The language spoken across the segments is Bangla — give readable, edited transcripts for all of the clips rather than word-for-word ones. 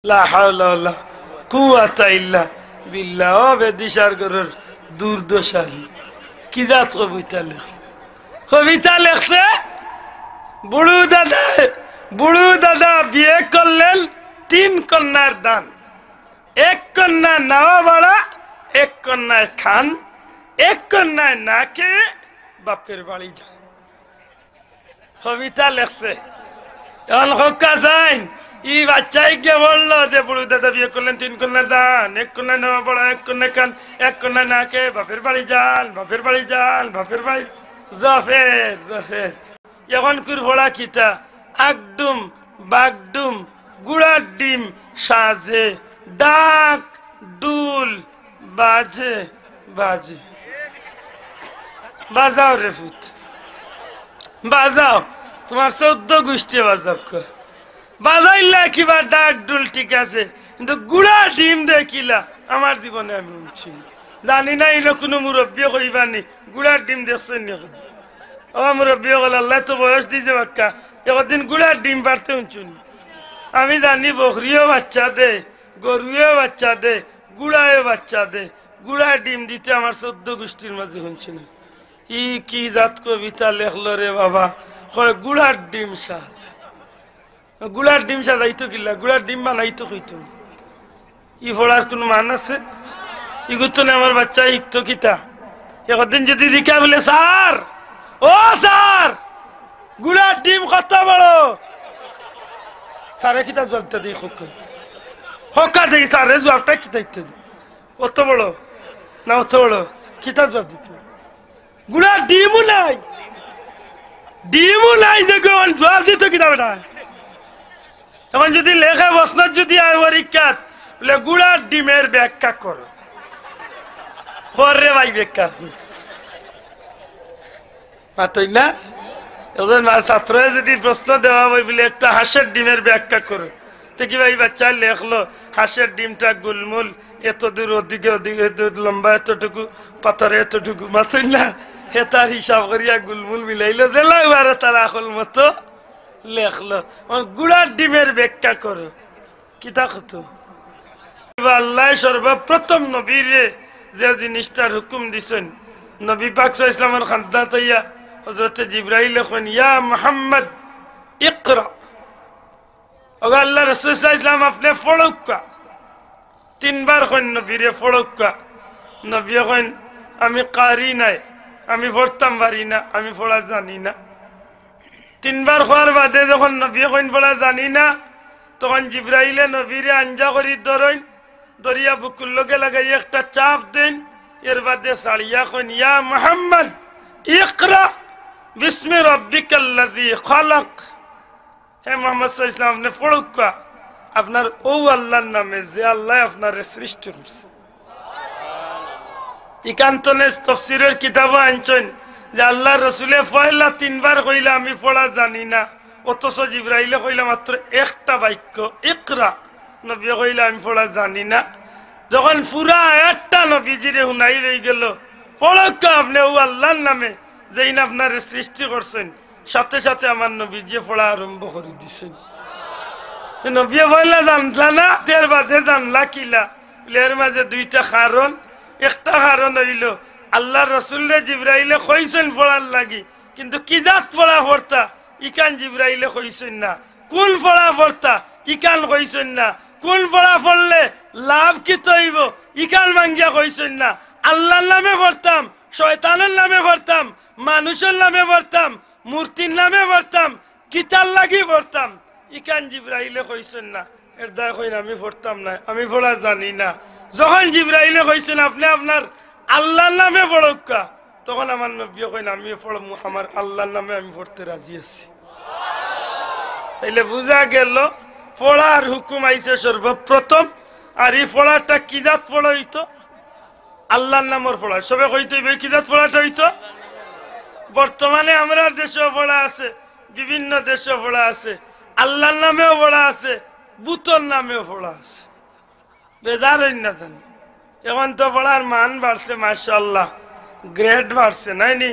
লা হাওলা ওয়ালা কুওয়াতা ইল্লা বিল্লাহ। ও বেদিশার গরর দুর্দশালী কি জাত কবিতা লেখছে। বুড়ু দাদা বিয়ে করলেন 3 কন্যার দান। 1 কন্যা নাওয়া বাড়া, 1 কন্যায় খান, 1 কন্যায় না খেয়ে বাপের বাড়ি যান। কবিতা লেখছে। এখন হকা যাইন ই বাচ্চাই কে বললো যে বুড়ো দাদা বিয়ে করলেন 3 কন্যার দান, 1 কন্যায় নেওয়া পড়া, 1 কন্যা খান, 1 কন্যা না খেয়ে বাপের বাড়ি যান, বাপের বাড়ি যান, বাপের বাড়ি জফের জফের। এখন কুর ভোড়া খিতা আগডুম বাগডুম গুড়ার ডিম সাজে, ডাক ডুল বাজে বাজে। বাজাও রে ফুট বাজাও, তোমার 14 গোষ্ঠী বাজাও। বাজাইলা কিবা ডাক ডুল ঠিক আছে, কিন্তু গুড়া ডিম দেখিলা আমার জীবনে আমি উঠছি জানি না। এলো কোনো মুরব্বী কইবানি গুড়ার ডিম দেখছেন নি? ও মুরব্বী বলে আল্লাহ তো বয়স দিয়েছে বাক্কা, একদিন গুড়ার ডিম পারতে উঁচুন। আমি জানি বকরিও বাচ্চা দে, গরুও বাচ্চা দে, গুড়াও বাচ্চা দে। গুড়ার ডিম দিতে আমার 14 গোষ্ঠীর মাঝে শুনছি না। ই কি জাত কবিতা লেখলো রে বাবা, কয় গুড়ার ডিম সাজ। গুড়ার ডিম সাজাইতো কিলা, গুড়ার ডিম বানাইতো কইতো। ই পড়ার কোন মান আছে? ইগুতো না আমার বাচ্চা ইকতো কিতা। একদিন যদি জিকা বলে স্যার, ও স্যার গুড়ার ডিম কত বড়, স্যারে কিতা জবাবটা দিই হকা দেখি স্যারে জবাবটা কিতা ইত্যাদি। অত বড় না অত বড় কিতা জবাব দিতে? গুড়ার ডিমও নাই, ডিমও নাই যে জবাব দিত কিতা বেটা। এখন যদি লেখা প্রশ্ন যদি আয় পরীক্ষাত বলে গুড়ার ডিমের ব্যাখ্যা করো, রে ভাই ব্যাখ্যা মাতই না। এখন ছাত্র যদি প্রশ্ন দেওয়া হয় বলে একটা হাঁসের ডিমের ব্যাখ্যা করো, তো কি ভাই বাচ্চা লেখলো হাঁসের ডিমটা গুলমুল এত দূর ওদিকে ওদিকে লম্বা এতটুকু পাথরে এতটুকু, মাতই না। হে তার হিসাব করিয়া গুলমুল মিলাইলো দিলাম তার আকল মতো লেখলো। গুড়ার ডিমের ব্যাখ্যা করো কিতা কত। আল্লাহ সর্বপ্রথম নবীরে যে জিনিসটার হুকুম দিছেন, নবী পাক সাল্লাল্লাহু আলাইহি ওয়াসাল্লামের খান্দা তাইয়া হযরত জিবরাইল লেখেন ইয়া মুহাম্মদ ইকরা। আল্লাহ রাসূল সাল্লাল্লাহু আলাইহি ওয়াসাল্লাম আপনি পড়ুকা। 3 বার কইন নবীরে পড়ুকা। নবী কইন আমি কারি নাই, আমি পড়তাম পারি না, আমি পড়া জানি না। 3 বার হওয়ার বাদে যখন নবী কইন পড়া জানি না, তখন জিবরাইলে নবীরে আঞ্জা করি ধরেন, দরিয়া বুকুর লগে লাগাই একটা চাপ দেন। এর বাদে সাড়িয়া কইন ইয়া মুহাম্মদ ইকরা বিসমি রাব্বিকাল্লাযী খালাক। হে মুহাম্মদ সাল্লাল্লাহু আলাইহি ওয়াসাল্লাম আপনি পড়ুকা আপনার ও আল্লাহর নামে যে আল্লাহ আপনার সৃষ্টি করছে। ইকান্তনে তাফসীরের কিতাব আনছেন যে আল্লাহ রসুলে পয়লা 3 বার কইলা আমি পড়া জানি না, অথচ জিবরাইলে কইলা মাত্র একটা বাক্য ইকরা। নবী কইলা আমি পড়া জানি না। যখন পুরা একটা নবীজিরে শুনাই রয়ে গেল পড়কা আপনি ও আল্লাহর নামে যেই না আপনার সৃষ্টি করছেন, সাথে সাথে আমার নবীজি পড়া আরম্ভ করে দিছেন। নবী পয়লা জানলা না, তের বাদে জানলা কিলা। এর মাঝে 2টা কারণ। একটা কারণ হইল আল্লাহ রসুলরে জিবরাইলে কইছেন পড়ার লাগি, কিন্তু কি জাত পড়া পড়তা ইকান জিবরাইলে কইছেন না। কোন পড়া পড়তা ইকান কইছেন না। কোন পড়া পড়লে লাভ কি তৈব ইকান মাঙ্গিয়া কইছেন না। আল্লাহর নামে পড়তাম, শয়তানের নামে পড়তাম, মানুষের নামে পড়তাম, মূর্তির নামে পড়তাম, কিতার লাগি পড়তাম, ইকান জিবরাইলে কইছেন না। এর দায় কইন আমি পড়তাম না, আমি পড়া জানি না। যখন জিবরাইলে কইছেন আপনি আপনার আল্লাহর নামে পড়ুকা, তখন আমার নবী কইন আমি পড়বো আমার আল্লাহর নামে, আমি পড়তে রাজি আছি। তাইলে বুঝা গেল পড়ার হুকুম আইছে সর্বপ্রথম। আর এই পড়াটা কি জাত পড়া হইতো? আল্লাহর নামের পড়া। সবে কইতে হইবে কি জাত পড়াটা হইতো। বর্তমানে আমরা দেশেও পড়া আছে, বিভিন্ন দেশেও পড়া আছে, আল্লাহর নামেও পড়া আছে, বুতর নামেও পড়া আছে। বেজার না জানি এখন তো পড়ার মান বাড়ছে, মাশাআল্লাহ গ্রেড বাড়ছে নাই নি।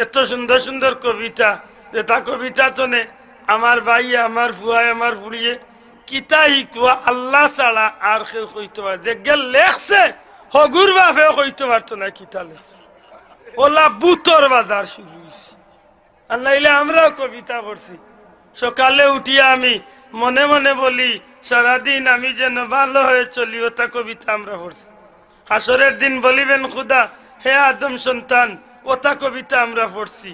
এত সুন্দর সুন্দর কবিতা, যেটা কবিতা তো নে আমার ভাই আমার ফুয়ায় আমার ফুড়িয়ে কিতা হিকুয়া আল্লাহ ছাড়া আর কেউ কইতে পারে যে গেল লেখছে হগুর বাপেও কইতে পারতো না কিতা লেখছে ওলা বুতর বাজার শুরু হয়েছে আর নাইলে আমরাও কবিতা পড়ছি সকালে উঠিয়া আমি মনে মনে বলি সারাদিন আমি যেন ভালো হয়ে চলি ওটা কবিতা আমরা পড়ছি হাসরের দিন বলিবেন খুদা হে আদম সন্তান ওটা কবিতা আমরা পড়ছি